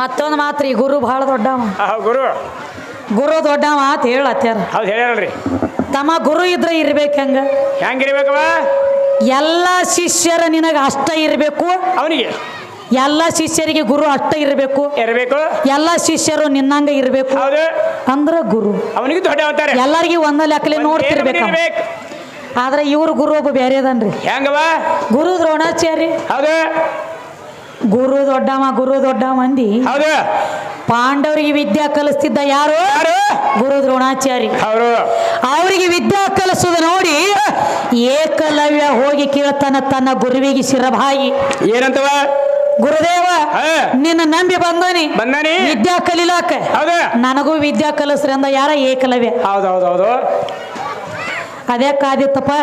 ಮತ್ತೊಂದು ಮಾತ್ರ ಈ ಗುರು ಬಹಳ ದೊಡ್ಡವ. ಗುರು ಗುರು ದೊಡ್ಡವ ಅಂತ ಹೇಳತ್ಯಾರ. ಹೌದು ಹೇಳ್ಯಾರಲ್ರಿ. ತಮ್ಮ ಗುರು ಇದ್ರೆ ಇರ್ಬೇಕು ಹೆಂಗಿರ್ಬೇಕವ? ಎಲ್ಲ ಶಿಷ್ಯರ ನಿನಗ ಅಷ್ಟ ಇರಬೇಕು. ಅವನಿಗೆ ಎಲ್ಲ ಶಿಷ್ಯರಿಗೆ ಗುರು ಅಷ್ಟ ಇರಬೇಕು. ಎಲ್ಲ ಶಿಷ್ಯರು ನಿನ್ನಂಗ ಇರಬೇಕು ಅಂದ್ರ ಗುರು. ಅವನಿಗೆ ದೊಡ್ಡ ಅಂತಾರೆ. ಎಲ್ಲರಿಗೂ ಒಂದ ಲೆಕ್ಕಲೆ ನೋಡ್ತಿರ್ಬೇಕು. ಆದ್ರೆ ಇವ್ರ ಗುರು ಒಬ್ಬ ಬೇರೆ ಅದನ್ರಿ. ಹೆಂಗವ? ಗುರು ದ್ರೋಣಾಚಾರ್ಯ. ಹೌದು. ಗುರು ದೊಡ್ಡ ಮಂದಿ. ಹೌದು. ಪಾಂಡವರಿಗೆ ವಿದ್ಯಾ ಕಲಿಸ್ತಿದ್ದ ಯಾರು? ಗುರು ದ್ರೋಣಾಚಾರ್ಯ. ಅವರಿಗೆ ವಿದ್ಯಾ ಕಲಿಸುದ ನೋಡಿ ಏಕಲವ್ಯ ಹೋಗಿ ಕೇಳ್ತಾನ ತನ್ನ ಗುರುವಿಗೆ ಶಿರಭಾಗಿ. ಏನಂತವ? ಗುರುದೇವ, ನಿನ್ನ ನಂಬಿ ಬಂದಾನಿ ವಿದ್ಯಾ ಕಲಿಲಾಕ, ನನಗೂ ವಿದ್ಯಾ ಕಲಿಸ್ರಿ ಅಂದ ಯಾರ? ಏಕಲವ್ಯ. ಹೌದೌದೌದು. ಅದೇ ಕಾದಿತ್ತಪ್ಪ.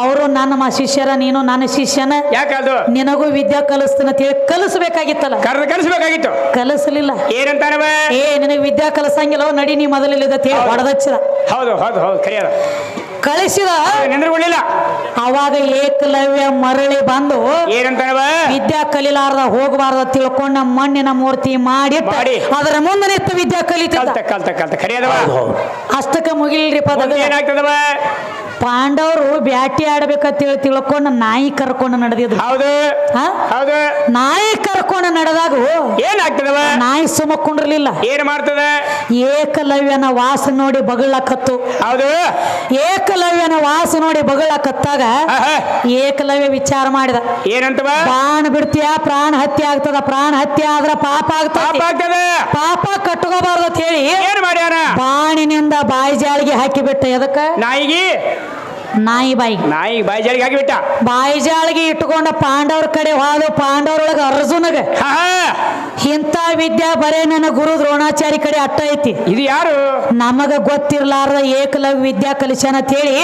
ಅವರು ನನ್ನ ಶಿಷ್ಯರ, ನೀನು ನನ್ನ ಶಿಷ್ಯನ, ನಿನಗೂ ವಿದ್ಯಾ ಕಲಿಸ್ತಾನ ಕಲಿಸ್ಬೇಕಾಗಿತ್ತಲ್ಲ. ಕಲಿಸ್ಬೇಕಾಗಿತ್ತು. ಕಲಿಸಲಿಲ್ಲ. ಏನಂತಾನವ? ನಿನಗೆ ವಿದ್ಯಾ ಕಲಿಸಂಗಿಲ್ಲ, ನಡಿ ನೀ ಮೊದಲಿಲ್ಲ ಹೊಡೆದಚ್ಚಿದ. ಹೌದು ಹೌದು ಹೌದು ಕರೆಯದ ಕಳಿಸಿದ. ಅವಾಗ ಏಕಲವ್ಯ ಮರಳಿ ಬಂದು ಏನಂತಾನವ? ವಿದ್ಯಾ ಕಲಿಲಾರ್ದ ಹೋಗಬಾರ್ದ ತಿಳ್ಕೊಂಡ ಮಣ್ಣಿನ ಮೂರ್ತಿ ಮಾಡಿ ಅದರ ಮುಂದೆ ನಿಂತು ವಿದ್ಯಾ ಕಲಿತಿದ್ದ. ಅಷ್ಟಕ್ಕ ಮುಗಿಲ್ರಿ ಪದ. ಏನಾಗ್ತದವ? ಪಾಂಡವರು ಬ್ಯಾಟಿ ಆಡ್ಬೇಕಂತ ತಿಳ್ಕೊಂಡು ನಾಯಿ ಕರ್ಕೊಂಡು ನಡೆದಿದ್ರು. ಹೌದು ಹೌದು. ನಾಯಿ ಕರ್ಕೊಂಡು ನಡೆದಾಗ ಏನಾಗ್ತದವ? ನಾಯಿ ಸುಮಕೊಂಡಿರ್ಲಿಲ್ಲ. ಏನ್ ಮಾಡ್ತದ? ಏಕಲವ್ಯನ ವಾಸ ನೋಡಿ ಬಗಳಕತ್ತು. ಹೌದು. ಏಕಲವ್ಯನ ವಾಸ ನೋಡಿ ಬಗಳಕತ್ತಾಗ ಏಕಲವ್ಯ ವಿಚಾರ ಮಾಡಿದ. ಏನಂತವ? ಪ್ರಾಣ ಬಿಡ್ತೀಯ, ಪ್ರಾಣ ಹತ್ಯೆ ಆಗ್ತದ. ಪ್ರಾಣ ಹತ್ಯೆ ಆದ್ರ ಪಾಪ ಆಗ್ತದ. ಪಾಪ ಕಟ್ಕೋಬಾರ್ದು ಅಂತ ಹೇಳಿ ಏನ್ ಮಾಡ್ಯಾರ? ಬಾಣಿನಿಂದ ಬಾಯಿ ಜಾಳಿಗೆ ಹಾಕಿಬಿಟ್ಟ. ಎದಕ್ಕ? ನಾಯಿಗೆ. ನಾಯಿ ಬಾಯಿ ಜಾಳಿಗೆ ಹಾಕಿಬಿಟ್ಟ. ಬಾಯಿ ಜಾಳಿಗೆ ಇಟ್ಟುಕೊಂಡ ಪಾಂಡವ್ರ ಕಡೆ ಹೋದ. ಪಾಂಡವ್ರೊಳಗ ಅರ್ಜುನಗ ಇಂಥ ವಿದ್ಯಾ ಬರೇ ನನ್ನ ಗುರು ದ್ರೋಣಾಚಾರ್ಯ ಕಡೆ ಅಟ್ಟ ಐತಿ. ಇದು ಯಾರು? ನಮಗ ಗೊತ್ತಿರ್ಲಾರ್ದ ಏಕಲವ್ಯ ವಿದ್ಯಾ ಕಲಿಸನ ಅಂತೇಳಿ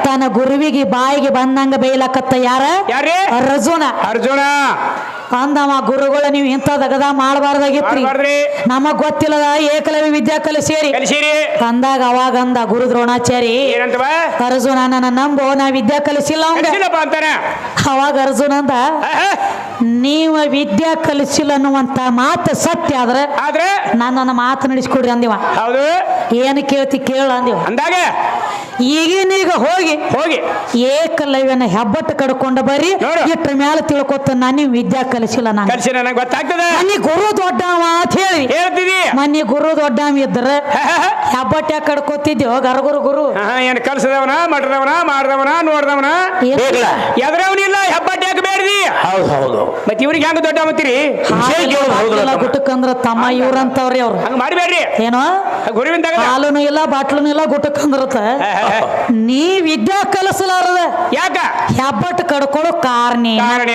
ತನ್ನ ಗುರುವಿಗೆ ಬಾಯಿಗೆ ಬಂದಂಗ ಬೈಲಕತ್ತ. ಯಾರ? ಅರ್ಜುನ. ಅಂದವ ಗುರುಗಳ ನೀವು ಇಂಥ ದಗದ ಮಾಡಬಾರ್ದಾಗಿತ್ರಿ, ನಮಗ್ ಗೊತ್ತಿಲ್ಲದ ಏಕಲವ್ಯ ವಿದ್ಯಾ ಕಲಿಸೇರಿ ಅಂದಾಗ ಅವಾಗ ಅಂದ ಗುರು ದ್ರೋಣಾಚಾರಿ, ಅರ್ಜುನ ನನ್ನ ನಂಬೋ, ನಾ ವಿದ್ಯಾ ಕಲಿಸಿಲ್ಲ ಅಂತಾನೆ. ಅವಾಗ ಅರ್ಜುನ ಅಂದ, ನೀವ ವಿದ್ಯಾ ಕಲಿಸಿಲ್ಲ ಅನ್ನುವಂತ ಮಾತು ಸತ್ಯ ಆದ್ರೆ ನನ್ನ ಮಾತು ನಡೆಸ್ಕೊಡ್ರಿ ಅಂದಿವ. ಏನು ಕೇಳ್ತಿ ಕೇಳ ಅಂದಿವ. ಅಂದಾಗ ಈಗೀನೀಗ ಹೋಗಿ ಏಕಲವ್ಯನ ಹೆಬ್ಬಟ್ಟು ಕಡ್ಕೊಂಡ ಬರ್ರಿ, ಇಟ್ಟ ಮ್ಯಾಲ ತಿಳ್ಕೊತ ನಾನು ವಿದ್ಯಾ ಕಲಿಸಿಲ್ಲ. ನಾನು ಗೊತ್ತಾಗ್ತದೆ ಮನಿ ಗುರು ದೊಡ್ಡವ ಅಂತ ಹೇಳಿ ಮನಿ ಗುರು ದೊಡ್ಡವ ಇದ್ರ ಹೆಬ್ಬಟ್ಟ ಕಡ್ಕೋತಿದ್ಯೋ ಗರಗುರು ಗುರು. ಏನ್ ಕಲ್ಸದವನ ಮಾಡ್ದವನ ನೋಡ್ದವನ ಎದ್ರವನಿಲ್ಲ, ಹೆಬ್ಬಟ್ಟ ಯಾಕೆ ಬೇಡ್ದಿ? ಹೌದು. ಮತ್ತೆ ಇವ್ರಿಗೆ ಹೆಂಗ ದೊಡ್ಡ ಮತ್ತೀರಿ? ಗುಟಕಂದ್ರ ತಮ್ಮ ಇವ್ರಂತವ್ರಿ. ಅವ್ರು ಹಂಗ ಮಾಡಬೇಡ್ರಿ. ಏನೋ ಗುರುವಿನ ಹಾಲುನು ಇಲ್ಲ ಬಾಟ್ಲುನು ಇಲ್ಲ ಗುಟಕಂದ್ರತ. ನೀ ವಿದ್ಯಾ ಕಲಿಸಲಾರದ ಯಾಕ ಹೆಬ್ಬಟ್ಟು ಕಡ್ಕೊಳ್ಳೋ ಕಾರಣ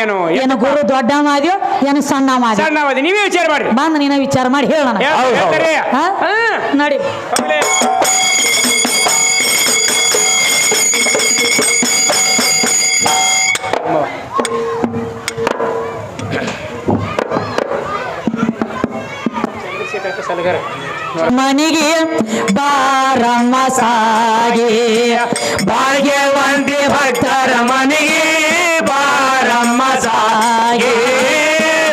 ಏನು? ಗುರು ದೊಡ್ಡ ಮಾದ್ಯೋ ಏನು ಸಣ್ಣ ಮಾದಿ? ನೀವೇ ವಿಚಾರ ಮಾಡಿ. ಬಂದ ನೀನ ವಿಚಾರ ಮಾಡಿ ಹೇಳೋಣ. ನಡಿ. ಮನಿಗೆ ಬಾರಮ್ಮ ಸಾಗಿ, ಭಾಗ್ಯವಂತಿ ಭಕ್ತರ ಮನಿಗೆ ಬಾರಮ್ಮ ಸಾಗಿ,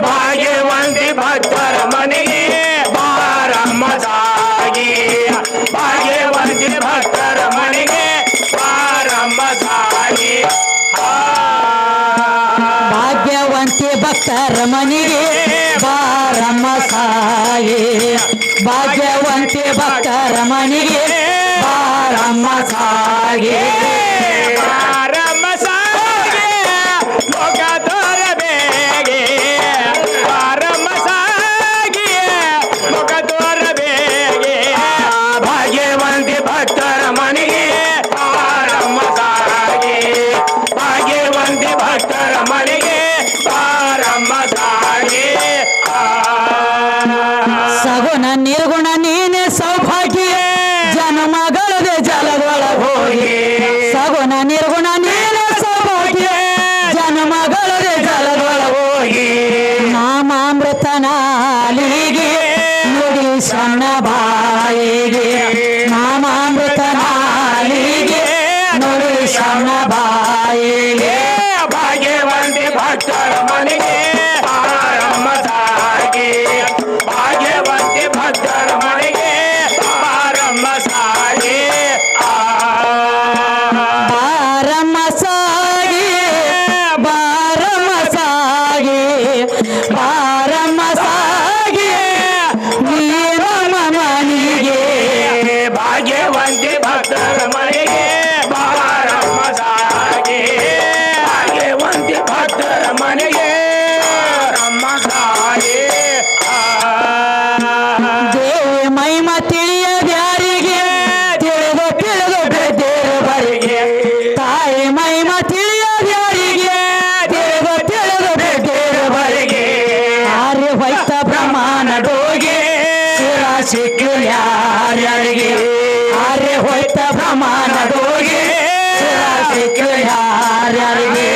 ಭಾಗ್ಯವಂತಿ ಭಕ್ತರ ಮನೆಗೆ ಬಾರಮ್ಮ ಸಾಗಿ, ಭಾಗ್ಯವಂತಿ ಭಕ್ತರ ಮನೆಗೆ ಬಾರಮ್ಮ ಸಾಗಿ. ಭಾಗ್ಯವಂತಿ ಭಕ್ತರ ಮನೆಗೆ ಬಾರಮ್ಮ ಸಾಗಿ, ಭಾಗ್ಯವಂತಿ ಭಕ್ತರ ಮನೆಗೆ ಬಾರಮ್ಮ ಸಾಗಿ, ಬಾರಮ್ಮ ಸಾಗಿ ಲೋಕ ತೋರ ಬೇಗೆ, ಬಾರಮ್ಮ ಸಾಗಿ ಲೋಕ ತೋರ ಬೇಗೆ, ಭಾಗ್ಯವಂತಿ ಭಕ್ತರ ಮನೆಗೆ ಬಾರಮ್ಮ ಸಾಗಿ, ಭಾಗ್ಯವಂತಿ ಭಕ್ತರ ಮನೆಗೆ ಬಾರಮ್ಮ ಸಾಗಿ. ಸಗುಣ ನಿರ್ಗುಣ ನೀನೆ ಸೌಭಾಗ್ಯ, ಜನ್ಮಗಳದೆ ಜಲದೊಳಗ ಹೋಗಿ. ಸಗುಣ ನಿರ್ಗುಣ ನೀನೆ ಸೌಭಾಗ್ಯ, ಜನ್ಮಗಳದೆ ಜಲದೊಳಗ ಹೋಗಿ. ನಾಮಾಮೃತ ನಾಲಿಗೆ ನುಡಿ ಸಣ್ಣ ಬಾಯಿಗೆ, ನಾಮಾಮೃತ ನಾಲಿಗೆ ನುಡಿ ಸಣ್ಣ ಬಾಯಿಗೆ. ಭಾಗ್ಯವಂತಿ ಭಕ್ತರ ಮನೆಗೆ ಬಾರಮ್ಮ ಸಾಗಿ, ಸಿಕ್ಕು ಯಾರ್ಯಾರಿಗೆ ಆರ್ಯ ಹೋಯ್ತ ಬ್ರಹ್ಮನದೋಗೆ ಸಿಕ್ಕು ಯಾರ್ಯಾರಿಗೆ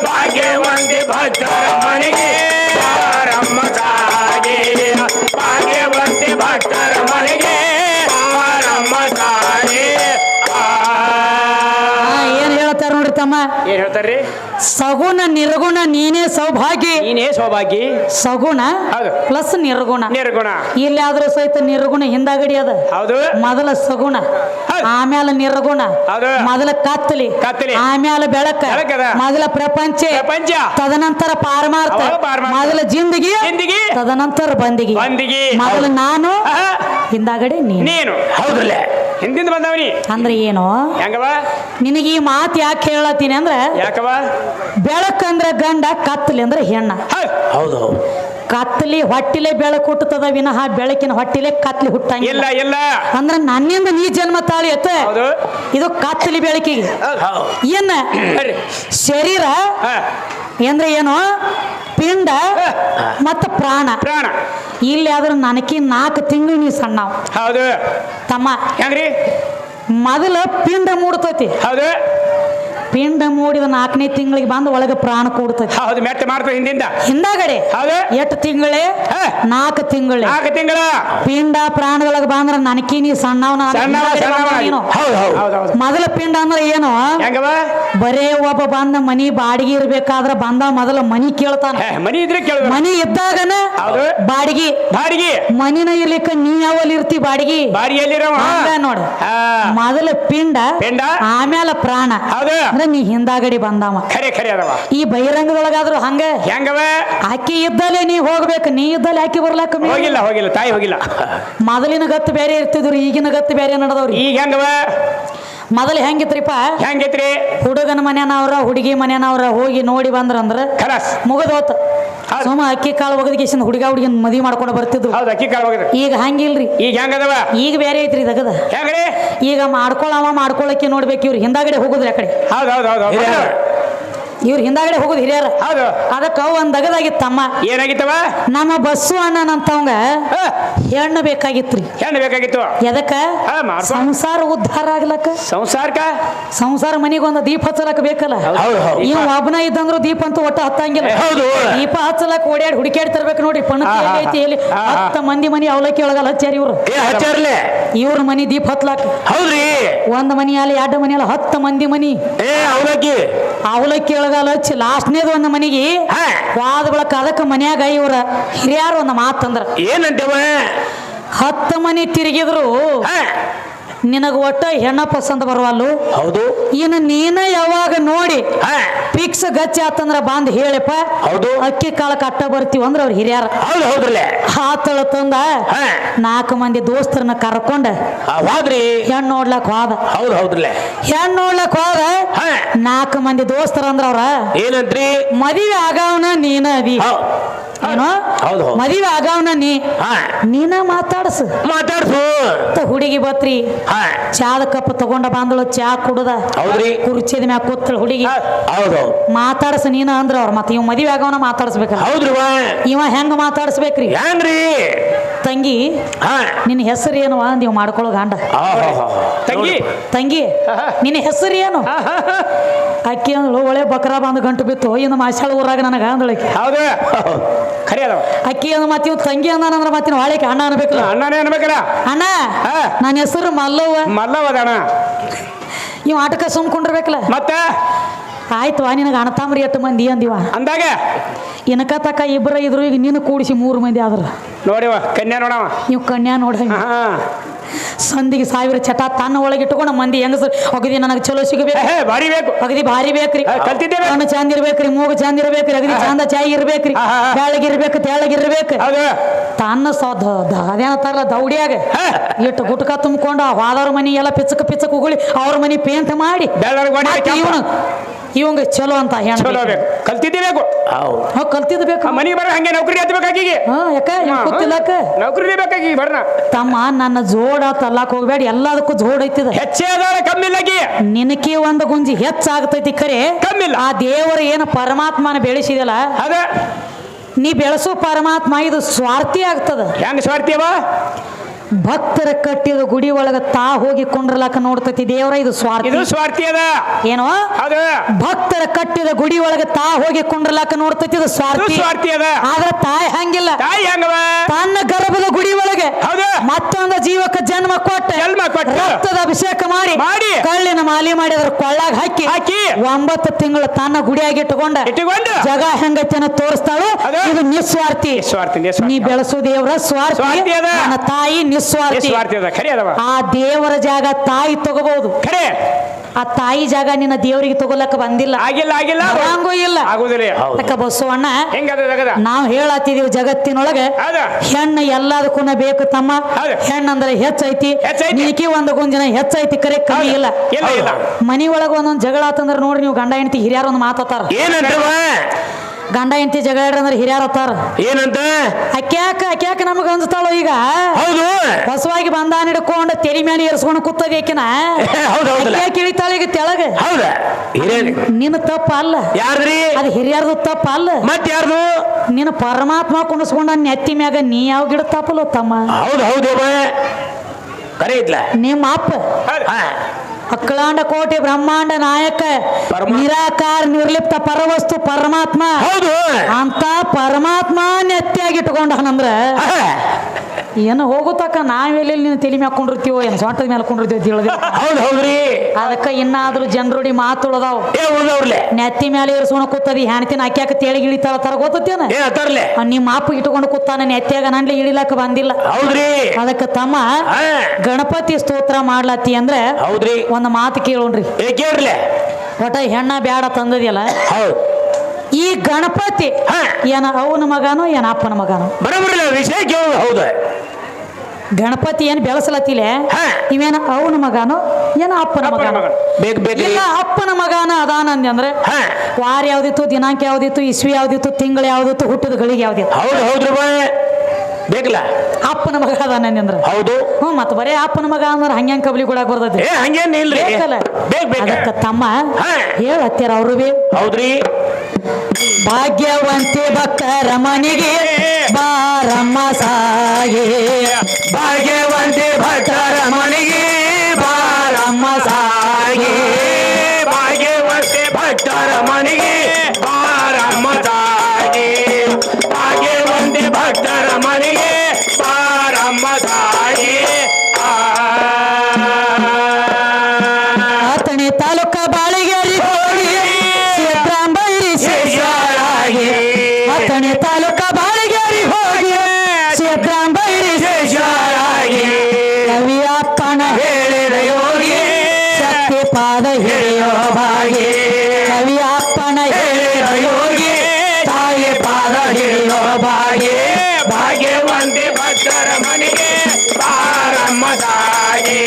ಭಾಗ್ಯವಂತಿ ಭಕ್ತರ ಮನೆಗೆ ಬಾರಮ್ಮ ತಾಗೆ ಭಾಗ್ಯವಂತಿ ಭಕ್ತರ ಮನೆಗೆ ಬಾರಮ್ಮ ತಾಗೆ ಏನ್ ಹೇಳ್ತಾರ ನೋಡ್ರಿ ತಮ್ಮ, ಏನ್ ಹೇಳ್ತಾರ್ರಿ? ಸಗುಣ ನಿರ್ಗುಣ ನೀನೇ ಸೌಭಾಗ್ಯ. ನೀನೇ ಸೌಭಾಗ್ಯ. ಸಗುಣ ಹೌದು. ಪ್ಲಸ್ ನಿರ್ಗುಣ. ನಿರ್ಗುಣ ಇಲ್ಲಿ ಆದ್ರೂ ಸಹಿತ ನಿರ್ಗುಣ ಹಿಂದಾಗಡಿ ಅದ. ಹೌದು. ಮೊದಲ ಸಗುಣ, ಹೌದು. ಆಮೇಲೆ ನಿರ್ಗುಣ, ಹೌದು. ಮೊದಲ ಕತ್ತಲಿ, ಆಮೇಲೆ ಬೆಳಕ, ಬೆಳಕದ. ಮೊದಲ ಪ್ರಪಂಚ, ಪ್ರಪಂಚ, ತದನಂತರ ಪಾರಮಾರ್ಥ, ಅವಾಗ ಪಾರಮಾರ್ಥ. ಮೊದಲ ಜಿಂದಗಿ, ತದನಂತರ ಬಂದಿಗಿ, ಮೊದಲು ನಾನು, ಹಿಂದಾಗಡಿ ನೀನು. ಹೌದಲ್ಲ, ಹಿಂದಿಂದ ಬಂದವನಿ ಅಂದ್ರೆ ಏನು? ಹೆಂಗವ ನಿನಗೆ ಈ ಮಾತು ಯಾಕೆ ಹೇಳತ್ತೀನಿ ಅಂದ್ರೆ, ಯಾಕವ? ಬೆಳಕಂದ್ರ ಗಂಡ, ಕತ್ತಲಿ ಅಂದ್ರೆ ಹೆಣ್ಣ. ಹೌದು. ಕತ್ತಲಿ ಹೊಟ್ಟಿಲೆ ಬೆಳಕು ಹುಟ್ಟುತ್ತದ ವಿನಃ ಬೆಳಕಿನ ಹೊಟ್ಟಿಲೆ ಕತ್ಲಿ ಹುಟ್ಟಂಗಿಲ್ಲ. ಇಲ್ಲ ಅಂದ್ರ ನನ್ನಿಂದ ನೀ ಜನ್ಮ ತಾಳಿ ಅತ್ತ. ಇದು ಕತ್ತಲಿ ಬೆಳಕಿಗೆ. ಏನ ಶರೀರ ಅಂದ್ರೆ ಏನು? ಪಿಂಡ ಮತ್ತು ಪ್ರಾಣ. ಪ್ರಾಣ ಇಲ್ಲಿ ಆದ್ರೆ ನನಕಿ 4 ತಿಂಗಳು ನೀ ಸಣ್ಣ. ಹೌದು ತಮ್ಮ, ಹೆಂಗ್ರಿ? ಮೊದಲ ಪಿಂಡ ಮೂಡ್ತೈತಿ. ಹೌದು. ಪಿಂಡ ಮೂಡಿದ 4ನೇ ತಿಂಗಳಿಗೆ ಬಂದು ಒಳಗೆ ಪ್ರಾಣ ಕೂಡ್ತೈತಿ. ಹೌದು, ಮೆಟ್ಟ ಮಾಡ್ತದೆ ಹಿಂದಿಂದ. ಹಿಂದಾಗಡೆ ಹೌದು. ಎಷ್ಟು ತಿಂಗಳೇ? 4 ತಿಂಗಳೇ. 4 ತಿಂಗಳ ಪಿಂಡ ಪ್ರಾಣದೊಳಗೆ ಬಂದ್ರ ನನಕಿ ನೀ ಸಣ್ಣವನ. ಮೊದಲ ಪಿಂಡ ಅಂದ್ರೆ ಏನು? ಹೆಂಗವ? ಬರೇ ಒಬ್ಬ ಬಂದ ಮನಿ ಬಾಡಿಗೆ ಇರ್ಬೇಕಾದ್ರ ಬಂದ ಮೊದಲ ಮನಿ ಕೇಳ್ತಾನ. ಮನಿ ಇದ್ರೆ ಕೇಳ. ಮನಿ ಇದ್ದಾಗನ ಬಾಡಿಗೆ. ಬಾಡಿಗೆ ಮನಿನ ಇರ್ಲಿಕ್ಕ ನೀ ಯಾವಲ್ಲಿ ಇರ್ತಿ ಬಾಡಿಗೆ? ನೋಡ, ಮೊದಲ ಪಿಂಡ, ಆಮೇಲೆ ಪ್ರಾಣ. ಅಂದ್ರೆ ನೀ ಹಿಂದಾಗಡಿ ಬಂದವ. ಖರೆ ಖರೆ ಅದವ. ಈ ಬಹಿರಂಗದೊಳಗಾದ್ರು ಹಂಗ ಹೆಂಗವ? ಆಕಿ ಇದ್ದಲ್ಲೇ ನೀ ಹೋಗ್ಬೇಕು, ನೀ ಇದ್ದಲ್ಲಿ ಆಕಿ ಬರ್ಲಾಕ ಹೋಗಿಲ್ಲ ತಾಯಿ ಹೋಗಿಲ್ಲ. ಮೊದಲಿನ ಗತ್ತು ಬೇರೆ ಇರ್ತಿದ್ರು, ಈಗಿನ ಗತ್ತು ಬೇರೆ ನಡೆದವ್ರಿ. ಈಗ ಹೆಂಗವ? ಮೊದಲು ಹೆಂಗಿತ್ರಿಪ್ಪ? ಹೆಂಗಿತ್ರಿ? ಹುಡುಗನ ಮನೆಯವ್ರ ಹುಡುಗಿ ಮನೆಯವ್ರ ಹೋಗಿ ನೋಡಿ ಬಂದ್ರಂದ್ರ ಮುಗದೋತ. ಸೋಮ ಅಕ್ಕಿ ಕಾಳು ಒಗದಿಗೆಸಿಂದ ಹುಡುಗಿನ ಮದುವೆ ಮಾಡ್ಕೊಂಡು ಬರ್ತಿದ್ರು. ಅಕ್ಕಿ ಕಾಳು ಒಗದ. ಈಗ ಹಂಗಿಲ್ರಿ. ಈಗ ಹೆಂಗದವ? ಈಗ ಬೇರೆ ಐತ್ರಿ ದಗದ. ಹೆಂಗ್ರಿ? ಈಗ ಮಾಡ್ಕೊಳಕ್ಕೆ ನೋಡ್ಬೇಕು. ಇವ್ರು ಹಿಂದಾಗಡೆ ಹೋಗುದ್ರಿ ಆ ಕಡೆ. ಇವ್ರು ಹಿಂದಾಗಡೆ ಹೋಗುದು ಹಿರಿಯರ. ಅದಕ್ಕ ಒಂದ್ ದಗದಾಗಿತ್ತಮ್ಮ. ಏನಾಗಿತ್ತವ? ನಮ್ಮ ಬಸ್ಸು ಅಣ್ಣನಂತವಂಗ ಹೆಣ್ಣು ಬೇಕಾಗಿತ್ರಿ. ಹೆಣ್ಣು ಬೇಕಾಗಿತ್ತು. ಎದಕ್ಕ? ಸಂಸಾರ ಉದ್ಧಾರ ಆಗ್ಲಕ್ಕ. ಸಂಸಾರ ಮನಿಗೊಂದು ದೀಪ ಹಚ್ಚಲಕ್ಕ ಬೇಕಲ್ಲ. ಇವ್ ಒಬ್ಬನ ಇದ್ದಂದ್ರು ದೀಪ ಅಂತೂ ಒಟ್ಟ ಹತ್ತಂಗಿಲ್ಲ. ದೀಪ ಹಚ್ಚಲಕ್ಕ ಓಡ್ಯಾಡಿ ಹುಡುಕ್ಯಾಡಿ ತರ್ಬೇಕು ನೋಡ್ರಿ. ಪಣತಿ ಐತಿ ಎಲ್ಲಿ 10 ಮಂದಿ ಮನಿ ಅವಲಕ್ಕಿ ಒಳಗಲ್ಲ ಹಚ್ಚಾರಿ ಇವ್ರು. ಇವ್ರ ಮನಿ ದೀಪ ಹತ್ಲಾಕ. ಒಂದ್ ಮನಿ ಅಲ್ಲಿ 2 ಮನಿ ಅಲ್ಲ 10 ಮಂದಿ ಮನಿ ಅವಲಕ್ಕಿ ಒಳಗಲ್ಲ ಹಚ್ಚಿ ಲಾಸ್ಟ್ನೇದು ಒಂದು ಮನಿಗೆ ವಾದ ಬಳಕ. ಅದಕ್ಕೆ ಮನ್ಯಾಗ ಇವ್ರ ಹಿರಿಯಾರು ಒಂದು ಮಾತಂದ್ರ ಏನಂತವ? 10 ಮನಿ ತಿರುಗಿದ್ರು ನಿನಗ ಒಟ್ಟ ಹೆಣ್ಣ ಪಸಂದ ಬರುವಲ್ಲು. ಹೌದು. ಇನ್ನು ನೀನ ಯಾವಾಗ ನೋಡಿ ಫಿಕ್ಸ್ ಗಚ್ಚಿ ಆತಂದ್ರ ಬಂದ್ ಹೇಳಪ್ಪ. ಹೌದು. ಅಕ್ಕಿ ಕಾಳ ಕಟ್ಟ ಬರ್ತೀವಿ ಅಂದ್ರ ಅವ್ರ ಹಿರಿಯಾರ. ಹಾತಳ ತಂದ 4 ಮಂದಿ ದೋಸ್ತರನ್ನ ಕರ್ಕೊಂಡ ಹೆಣ್ಣು ನೋಡ್ಲಕ್ ಹೋದ. ಹೆಣ್ಣು ನೋಡ್ಲಕ್ ಹೋದ 4 ಮಂದಿ ದೋಸ್ತರ ಅಂದ್ರ ಅವ್ರ ಏನಂತ್ರಿ? ಮದುವೆ ಆಗವನ ನೀನ ಅದಿ. ಏನೋ ಮದುವೆ ಆಗವನ ನೀನ ಮಾತಾಡ್ಸು. ಹುಡುಗಿ ಬತ್ರಿ ಚಾದ ಕಪ್ ತಗೊಂಡ ಬಂದಳು. ಚಾ ಕುಡುದ ಕುರ್ಚಿದ ಮ್ಯಾಗ ಕೂತಳು ಹುಡುಗಿ. ಮಾತಾಡ್ಸ ನೀನ ಅಂದ್ರ ಅವ್ರ. ಮತ್ತ ಇವ್ ಮದುವೆ ಆಗವನ ಮಾತಾಡ್ಸ್ಬೇಕ. ಇವ ಹೆಂಗ ಮಾತಾಡ್ಸ್ಬೇಕ್ರಿ? ತಂಗಿ ನಿನ್ನ ಹೆಸರು ಏನು ಅಂದ್ ಇವ್ ಮಾಡ್ಕೊಳ್ಳೋ ಗಂಡ. ತಂಗಿ ನಿನ್ನ ಹೆಸರು ಏನು? ಅಕ್ಕಿ ಅಂದಳು ಒಳ್ಳೆ ಬಕ್ರ ಬಂದು ಗಂಟು ಬಿತ್ತು. ಇನ್ನು ಮಾಸಾಳ ಊರಾಗ ನನಗ ಅಂದಳಕಿ. ಅಕ್ಕಿ ಅಂದ ಮತ್ತ ಇವ್ ತಂಗಿ ಅಂದ್ರ ಮತ್ತಿನ ಹೊಳಕ್ಕೆ ಅಣ್ಣ ಅನ್ಬೇಕಲ್ಲ. ಅಣ್ಣ ನನ್ನ ಹೆಸರು ಮಲ್ಲವ್ವ. ಇವ್ ಆಟಕ ಸುಮ್ಕೊಂಡಿರ್ಬೇಕಲ್ಲ. ಮತ್ತೆ ಆಯ್ತು ನಿನಗ ಅಣ್ಣತಾಮ್ರಿ 8 ಮಂದಿ ಅಂದಿವ ಅಂದಾಗ ಇನಕ ತಕ 2 ಇದ್ರು. ಈಗ ನೀನು ಕೂಡಿಸಿ 3 ಮಂದಿ ಆದ್ರ ನೋಡಿವ ಕನ್ಯಾ ನೋಡವ. ನೀವು ಕನ್ಯಾ ನೋಡಂಗ ಸಂದಿಗೆ 1000 ಚಟ ತನ್ನ ಒಳಗೆ ಇಟ್ಕೊಂಡ ಮಂದಿ ಹೆಂಗಸರು ಅಗದಿ ನನಗೆ ಚಲೋ ಸಿಗಬೇಕು. ಅಗದಿ ಭಾರಿ ಬೇಕ್ರಿ. ಕಣ್ಣು ಚಂದ ಇರ್ಬೇಕ್ರಿ, ಮೂಗು ಚಂದ ಇರ್ಬೇಕ್ರಿ, ಅಗದಿ ಚಂದ ಚಾಯಿ ಇರ್ಬೇಕ್ರಿ, ಬೆಳಗಿರ್ಬೇಕು ತೆಳಗಿರ್ಬೇಕು. ತನ್ನ ಅದೇನತ್ತಾರಲ್ಲ ದೌಡಿಯಾಗ ಇಟ್ಟು ಗುಟ್ಕ ತುಂಬಿಕೊಂಡು ಹೋದವ್ರ ಮನಿ ಎಲ್ಲ ಪಿಚ್ಚಕ್ ಉಗುಳಿ ಅವ್ರ ಮನಿ ಪೇಂಟ್ ಮಾಡಿ ಇವಂಗ ಚಲೋ ಅಂತ ಕಲ್ತಿದ್ದೇಬೇಕು. ಕಲ್ತಿದ್ಬೇಕು. ಮನಿ ಬರ ಹಂಗೆ ನೌಕರಿ ಹತ್ಬೇಕಾಗಿ. ಯಾಕ ಗೊತ್ತಿಲ್ಲಕ ನೌಕರಿ ಬೇಕಾಗಿ ಬರ್ನ ತಮ್ಮ. ನನ್ನ ಜೋಡ ತಲ್ಲಾಕ್ ಹೋಗ್ಬೇಡ. ಎಲ್ಲದಕ್ಕೂ ಜೋಡ್ ಐತಿದ. ಕಮ್ಮಿಲ್ಲಾಗಿ ನಿನಕಿ ಒಂದು ಗುಂಜಿ ಹೆಚ್ಚಾಗ್ತೈತಿ ಖರೆ ಕಮ್ಮಿಲ್ಲ. ಆ ದೇವರು ಏನು ಪರಮಾತ್ಮನ ಬೆಳೆಸಿದಲ್ಲ ಅದ ನೀ ಬೆಳೆಸೋ ಪರಮಾತ್ಮ ಇದು ಸ್ವಾರ್ಥಿ ಆಗ್ತದ. ಹೆಂಗ ಸ್ವಾರ್ಥಿಯವ? ಭಕ್ತರ ಕಟ್ಟಿದ ಗುಡಿ ಒಳಗ ತಾ ಹೋಗಿ ಕುಂಡ್ರಲಾಕ ನೋಡ್ತತಿ ದೇವರ ಇದು ಸ್ವಾರ್ಥ. ಇದು ಸ್ವಾರ್ಥಿ ಅದ. ಏನೋ ಹೌದು. ಭಕ್ತರ ಕಟ್ಟಿದ ಗುಡಿ ಒಳಗ ತಾ ಹೋಗಿ ಕುಂಡ್ರಲಾಕ ನೋಡ್ತತಿ ಇದು ಇದು ಸ್ವಾರ್ಥಿ. ಸ್ವಾರ್ಥಿ ಅದ. ಆದ್ರ ತಾಯಿ ಹಂಗಿಲ್ಲ. ತಾಯಿ ಹೆಂಗವ? ತನ್ನ ಗರ್ಭದ ಗುಡಿ ಒಳಗೆ ಹೌದು. ಮತ್ತೊಂದು ಜೀವಕ್ಕೆ ಜನ್ಮ ಕೊಟ್ಟ ರಕ್ತದ ಅಭಿಷೇಕ ಮಾಡಿ ಕಳ್ಳಿನ ಮಾಲಿ ಮಾಡಿ ಅದ್ರ ಕೊಳ್ಳಾಗ ಹಾಕಿ 9 ತಿಂಗಳು ತನ್ನ ಗುಡಿಯಾಗಿ ಇಟ್ಟುಕೊಂಡ ಜಗ ಹೆಂಗತಿನ ತೋರಿಸ್ತಾಳು. ಇದು ನಿಸ್ವಾರ್ಥಿ. ನೀ ಬೆಳೆಸೋ ದೇವರ ಸ್ವಾರ್ಥಿ, ನನ್ನ ತಾಯಿ ನಿಸ್ವಾರ್ಥಿ. ಆ ದೇವರ ಜಾಗ ತಾಯಿ ತಗೋಬಹುದು, ಆ ತಾಯಿ ಜಾಗ ನಿನ್ನ ದೇವರಿಗೆ ತಗೊಲಕ್ಕ ಬಂದಿಲ್ಲ. ಹಂಗೂ ಇಲ್ಲ. ಅದಕ್ಕ ಬಸವಣ್ಣ ನಾವು ಹೇಳತ್ತಿದೀವಿ ಜಗತ್ತಿನೊಳಗೆ ಹೆಣ್ಣು ಎಲ್ಲದಕ್ಕೂ ಬೇಕು ತಮ್ಮ. ಹೆಣ್ಣಂದ್ರೆ ಹೆಚ್ಚೈತಿ, ನೀಕಿ ಒಂದು ಗುಂಜಿನ ಹೆಚ್ಚೈತಿ, ಕರೆ ಕಮ್ಮಿ ಇಲ್ಲ. ಮನಿ ಒಳಗ ಒಂದೊಂದ್ ಜಗಳ ಆತಂದ್ರ ನೋಡ್ರಿ ನೀವು ಗಂಡ ಹೆಂಡತಿ ಹಿರಿಯಾರ ಒಂದು ಮಾತಾಡ್ತಾರ. ಗಂಡ ಹೆಂಡತಿ ಜಗಳ ಅಂದ್ರೆ ಹಿರಿಯಾರ ಅತ್ತಾರ ಏನಂತ ಅಕ್ಯಾಕ ನಮಗ ಅನ್ಸ್ತಾಳು. ಈಗ ಹೊಸವಾಗಿ ಬಂದಾನ ಹಿಡ್ಕೊಂಡು ತೆರಿ ಮೇಲೆ ಏರ್ಸ್ಕೊಂಡು ಕೂತದ ಏಕಿನ ಇಳಿತಾಳ ಈಗ ತೆಳಗ. ನಿನ್ನ ತಪ್ಪ ಅಲ್ಲ, ಯಾರ್ದ್ರಿ ಅದು ಹಿರಿಯಾರ್ದು ತಪ್ಪ ಅಲ್ಲ, ಮತ್ ಯಾರ್ದು? ನಿನ್ನ ಪರಮಾತ್ಮ ಕುಣಿಸ್ಕೊಂಡ ನೆತ್ತಿ ಮ್ಯಾಗ ನೀ ಯಾವ ಗಿಡ ತಪ್ಪಲ್ಲ ತಮ್ಮ. ಹೌದು ಕರೆ ಇದ್ಲ ನಿಮ್ಮ ಅಪ್ಪ ಅಖಿಲಾಂಡ ಕೋಟಿ ಬ್ರಹ್ಮಾಂಡ ನಾಯಕ ನಿರಾಕಾರ ನಿರ್ಲಿಪ್ತ ಪರವಸ್ತು ಪರಮಾತ್ಮ. ಹೌದು. ಅಂತ ಪರಮಾತ್ಮ ನೆತ್ತಿಯಾಗಿ ಇಟ್ಕೊಂಡನಂದ್ರ ಏನು ಹೋಗುತ್ತಕ್ಕ ನಾವೆಲ್ಲಿ ನೀನು ತಲೆ ಮ್ಯಾಕೊಂಡಿರ್ತೀವೋ ಏನು ಸೊಂಟದ ಮೇಲೆ ಕೊಂಡಿರ್ತೀವಿ ಅಂತ ಹೇಳಿದ್ರೆ. ಹೌದ್ರಿ. ಅದಕ್ಕ ಇನ್ನಾದ್ರೂ ಜನರುಡಿ ಮಾತುಳದಾವ್. ನೆತ್ತಿ ಮೇಲೆ ಇರಿಸ್ಕೊಂಡು ಕೂತದಿ ಹೆಣ್ತಿನ ಅಕ್ಯಾಕ ತೆಳಿಗೆ ಇಳಿತಾಳ ತರ ಗೊತ್ತೇನ. ನಿಮ್ಮ ಅಪ್ಪ ಇಟ್ಕೊಂಡು ಕೂತಾನ ನೆತ್ತಿಯಾಗ ನನ್ಲಿ ಇಳಿಲಾಕ ಬಂದಿಲ್ಲ. ಅದಕ್ಕ ತಮ್ಮ ಗಣಪತಿ ಸ್ತೋತ್ರ ಮಾಡ್ಲತ್ತಿ ಅಂದ್ರೆ ಒಂದು ಮಾತು ಕೇಳೋಣ್ರಿ. ಒಟ್ಟ ಹೆಣ್ಣ ಬ್ಯಾಡ ತಂದದಿಯಲ್ಲ, ಈ ಗಣಪತಿ ಏನ ಅವನ ಮಗನೋ ಏನ ಅಪ್ಪನ ಮಗನೋ? ವಿಷಯ ಕೇಳೋದು. ಹೌದು, ಗಣಪತಿ ಏನ್ ಬೆಳೆಸಲತ್ತಿಲ್ಲ, ಇವೇನ ಅವನ ಮಗನೋ ಏನ ಅಪ್ಪನ ಮಗನೋ? ಇಲ್ಲ ಅಪ್ಪನ ಮಗನ ಅದಾನಂದ ಅಂದ್ರೆ ವಾರ ಯಾವ್ದಿತ್ತು, ದಿನಾಂಕ ಯಾವ್ದಿತ್ತು, ಇಸ್ವಿ ಯಾವ್ದಿತ್ತು, ತಿಂಗಳು ಯಾವ್ದಿತ್ತು, ಹುಟ್ಟದ ಗಳಿಗೆ ಯಾವ್ದಿತ್ತು? ಹೌದು ಬೇಕಲ್ಲ ಅಪ್ಪನ ಮಗ ಅದಾನಂದ ಅಂದ್ರೆ. ಹೌದು. ಮತ್ತ ಬರೇ ಅಪ್ಪನ ಮಗ ಅಂದ್ರೆ ಹಂಗ್ಯಾಂಗ ಕಬ್ಲಿ ಕೂಡ ಬರ್ತೈತಿ. ಅದಕ್ಕ ತಮ್ಮ ಹೇಳತ್ತೀರ ಅವ್ರು ಬಿ. ಹೌದ್ರಿ. ಭಾಗ್ಯವಂತೆ ಭಕ್ತರ ಮನೆಗೆ ಬಾರಮ್ಮ ಸಾಗೆ, ಭಾಗ್ಯವಂತೆ ಭಕ್ತರ ಮನೆಗೆ ಬಾರಮ್ಮ ಸಾಗೆ, ಭಾಗ್ಯವಂತೆ ಭಕ್ತರ ಮನೆಗೆ ಬಾರಮ್ಮ ಸಾಗೆ, ಭಾಗ್ಯವಂತೆ ಭಕ್ತರ ಮನೆಗೆ ಬಾರಮ್ಮ ಸಾಗೆ. ಆತಣಿ ತಾಲೂಕ ಬಾಳಿಗೇರಿ ಹೋಗಿ ಸಿದ್ರಾಂಬೈರಿ ಶೇಷರಾಗಿ, ಆತಣಿ ತಾಲೂಕ ಬಾಳಿಗೇರಿ ಹೋಗಿ ಸಿದ್ರಾಂಬೈರಿ ಶೇಷರಾಗಿ, ಕವಿಯಪ್ಪನ ಹೇಳಿದ ಯೋಗಿ ಶಕ್ತಿ ಪಾದ ಹಿಡಿಯೋ ಭಾಗಿ, ಕವಿಯಪ್ಪನ ಹೇಳಿದ ಯೋಗಿ ತಾಯಿ ಪಾದ ಹಿಡಿಯೋ ಭಾಗಿ, ಭಾಗ್ಯವಂತೆ ಭಕ್ತರ ಮನೆಗೆ ಬಾರಮ್ಮ ಸಾಗೆ,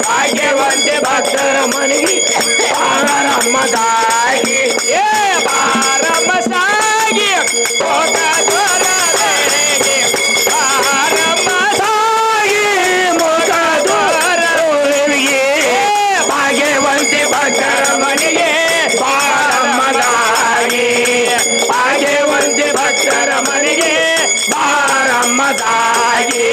ಭಾಗ್ಯವಂತೆ ಭಕ್ತರ ಮನೆಗೆ ಬಾರಮ್ಮ ಸಾಗೆ, ಬಾರಮ್ಮ ಸಾಗೆ, ಬಾರಮ್ಮ ಸಾಗೆ, ಮೊಗದೋರರಿಗೆ, ಭಾಗ್ಯವಂತೆ ಭಕ್ತರ ಮನೆಗೆ ಬಾರಮ್ಮ ಸಾಗೆ, ಭಾಗ್ಯವಂತೆ ಭಕ್ತರ ಮನೆಗೆ ಬಾರಮ್ಮ ಸಾಗೆ.